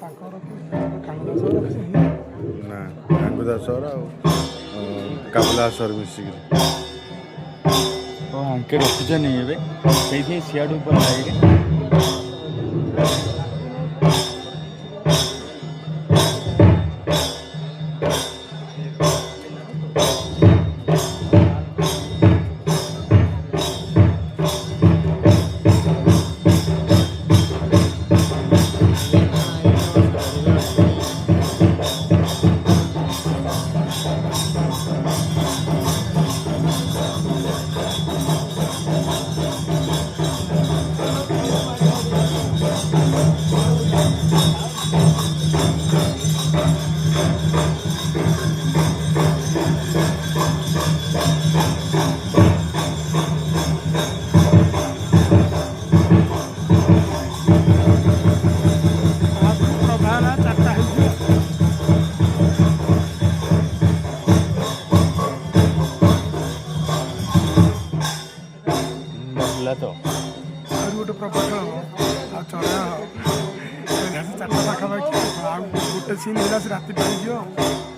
ନା ଗାଙ୍ଗୁଦା ସହର ଆଉ କାବୁଲା ସହର ମିଶିକିରି। ଆଙ୍କେ ରଖୁଛନ୍ତି ଏବେ ସେଇଥିପାଇଁ ସିଆଡ଼ୁ ଉପରେ ଲାଗିଲେ। तो गोटे प्रपट हम चढ़ा चार्टा पाखापाखि गोटे सीन है राति पड़े